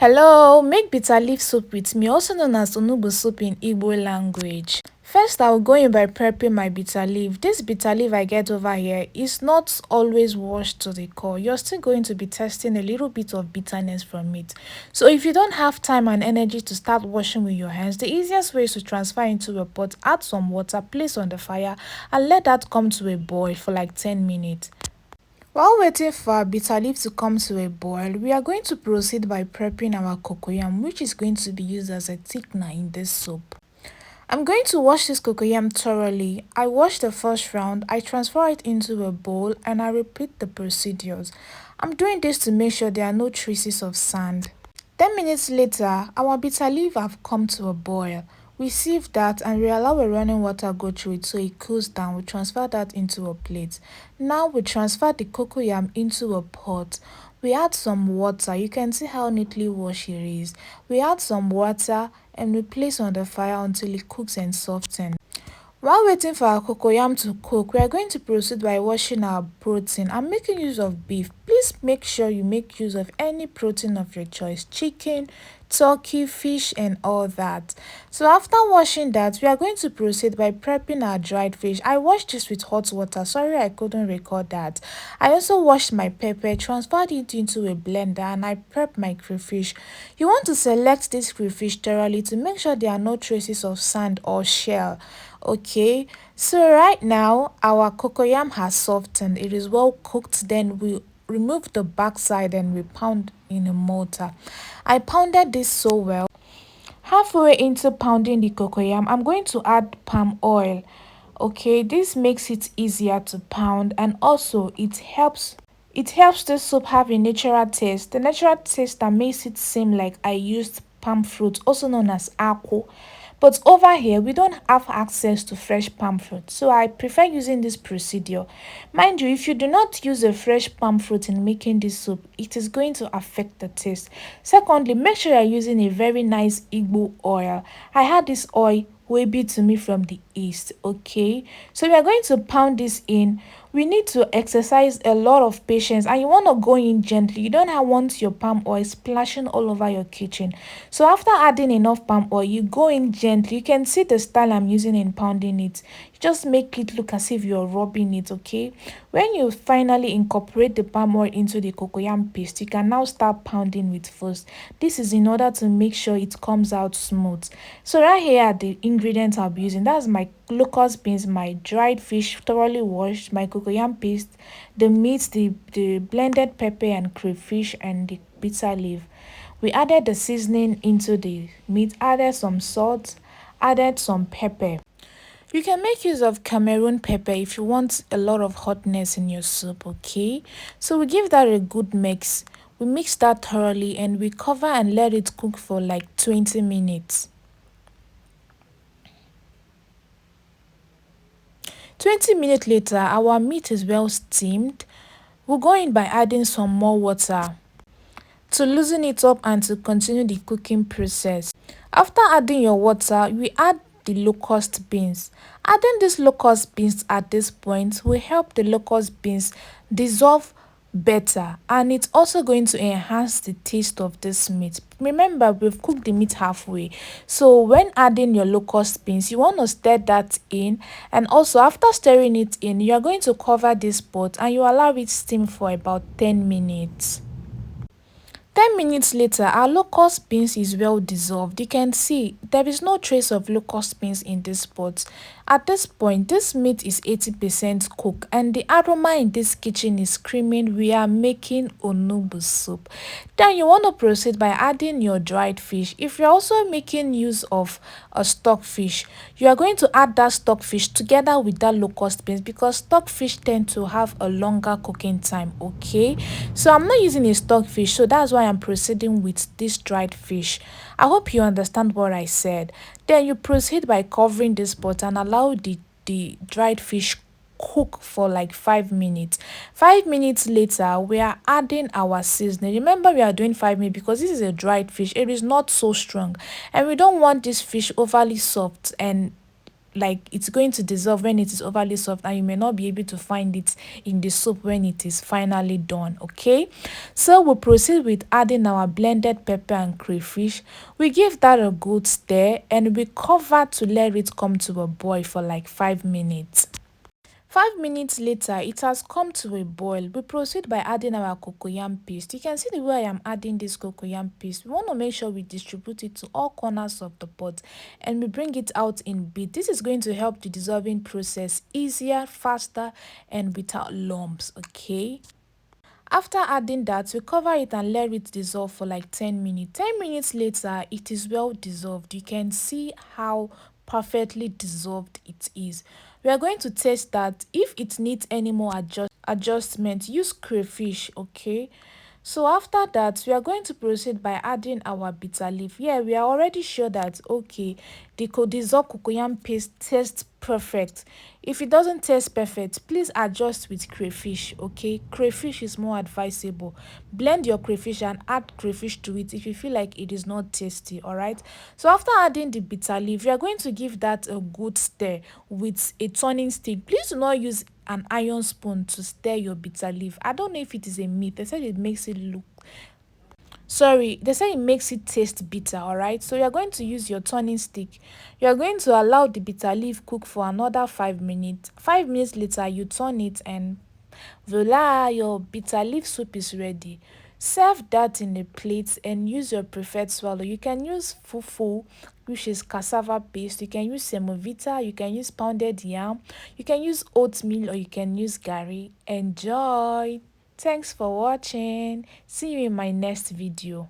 Hello, make bitter leaf soup with me, also known as Onugbu soup in Igbo language. First, I will go in by prepping my bitter leaf. This bitter leaf I get over here is not always washed to the core. You're still going to be testing a little bit of bitterness from it. So if you don't have time and energy to start washing with your hands, the easiest way is to transfer into a pot, add some water, place on the fire, and let that come to a boil for like 10 minutes. While waiting for our bitter leaf to come to a boil, we are going to proceed by prepping our cocoyam, which is going to be used as a thickener in this soup. I'm going to wash this cocoyam thoroughly. I wash the first round, I transfer it into a bowl, and I repeat the procedures. I'm doing this to make sure there are no traces of sand. 10 minutes later, our bitter leaf have come to a boil. We sieve that and we allow a running water go through it so it cools down. We transfer that into a plate. Now we transfer the cocoyam into a pot. We add some water. You can see how neatly washed it is. We add some water and we place on the fire until it cooks and softens. While waiting for our cocoyam to cook, we are going to proceed by washing our protein. I'm making use of beef. Please make sure you make use of any protein of your choice: chicken, turkey, fish, and all that. So after washing that, we are going to proceed by prepping our dried fish. I washed this with hot water. Sorry I couldn't record that. I also washed my pepper, transferred it into a blender, and I prepped my crayfish. You want to select this crayfish thoroughly to make sure there are no traces of sand or shell. Okay, so right now our cocoyam has softened. It is well cooked. Then we remove the backside and we pound in a mortar. I pounded this so well. Halfway into pounding the cocoyam, I'm going to add palm oil. Okay, this makes it easier to pound, and also it helps the soup have a natural taste. The natural taste that makes it seem like I used palm fruit, also known as akwu. But over here, we don't have access to fresh palm fruit, so I prefer using this procedure. Mind you, if you do not use a fresh palm fruit in making this soup, it is going to affect the taste. Secondly, make sure you're using a very nice Igbo oil. I had this oil way be to me from the east. Okay, so we are going to pound this in. We need to exercise a lot of patience, and you want to go in gently. You don't want your palm oil splashing all over your kitchen. So after adding enough palm oil, you go in gently. You can see the style I'm using in pounding it. You just make it look as if you're rubbing it. Okay, when you finally incorporate the palm oil into the cocoyam paste, you can now start pounding with force. This is in order to make sure it comes out smooth. So right here are the ingredients I'll be using. That's my locust beans, my dried fish thoroughly washed, my cocoyam paste, the meat, the blended pepper and crayfish, and the bitter leaf. We added the seasoning into the meat, added some salt, added some pepper. You can make use of Cameroon pepper if you want a lot of hotness in your soup. Okay, so we give that a good mix. We mix that thoroughly and we cover and let it cook for like 20 minutes. 20 minutes later, our meat is well steamed. We'll go in by adding some more water to loosen it up and to continue the cooking process. After adding your water, we add the locust beans. Adding these locust beans at this point will help the locust beans dissolve better, and it's also going to enhance the taste of this meat. Remember, we've cooked the meat halfway, so when adding your locust beans, you want to stir that in, and also after stirring it in, you are going to cover this pot and you allow it steam for about 10 minutes. 10 minutes later, our locust beans is well dissolved. You can see there is no trace of locust beans in this pot. At this point, this meat is 80% cooked and the aroma in this kitchen is screaming we are making onugbu soup. Then you want to proceed by adding your dried fish. If you're also making use of a stock fish, you are going to add that stock fish together with that locust beans because stock fish tend to have a longer cooking time. Okay, so I'm not using a stock fish, so that's why I'm proceeding with this dried fish. I hope you understand what I said. Then you proceed by covering this pot and allow the dried fish cook for like 5 minutes. 5 minutes later, we are adding our seasoning. Remember, we are doing 5 minutes because this is a dried fish. It is not so strong and we don't want this fish overly soft and like it's going to dissolve when it is overly soft, and you may not be able to find it in the soup when it is finally done. Okay, so we'll proceed with adding our blended pepper and crayfish. We give that a good stir and we cover to let it come to a boil for like 5 minutes. 5 minutes later, it has come to a boil. We proceed by adding our cocoyam paste. You can see the way I am adding this cocoyam paste. We want to make sure we distribute it to all corners of the pot and we bring it out in bits. This is going to help the dissolving process easier, faster, and without lumps. Okay. After adding that, we cover it and let it dissolve for like 10 minutes. 10 minutes later, it is well dissolved. You can see how perfectly dissolved it is. We are going to test that. If it needs any more adjustment, use crayfish. Okay, so after that, we are going to proceed by adding our bitter leaf. Yeah, we are already sure that okay, the dissolved cocoyam paste tastes perfect. If it doesn't taste perfect, please adjust with crayfish. Okay, crayfish is more advisable. Blend your crayfish and add crayfish to it if you feel like it is not tasty. All right, so after adding the bitter leaf, we are going to give that a good stir with a turning stick. Please do not use an iron spoon to stir your bitter leaf. I don't know if it is a myth. They said it makes it look, sorry, they say it makes it taste bitter. All right, so you're going to use your turning stick. You're going to allow the bitter leaf cook for another 5 minutes. 5 minutes later, you turn it and voila, your bitter leaf soup is ready. Serve that in a plate and use your preferred swallow. You can use fufu, which is cassava paste. You can use semovita. You can use pounded yam. You can use oatmeal or you can use gari. Enjoy. Thanks for watching. See you in my next video.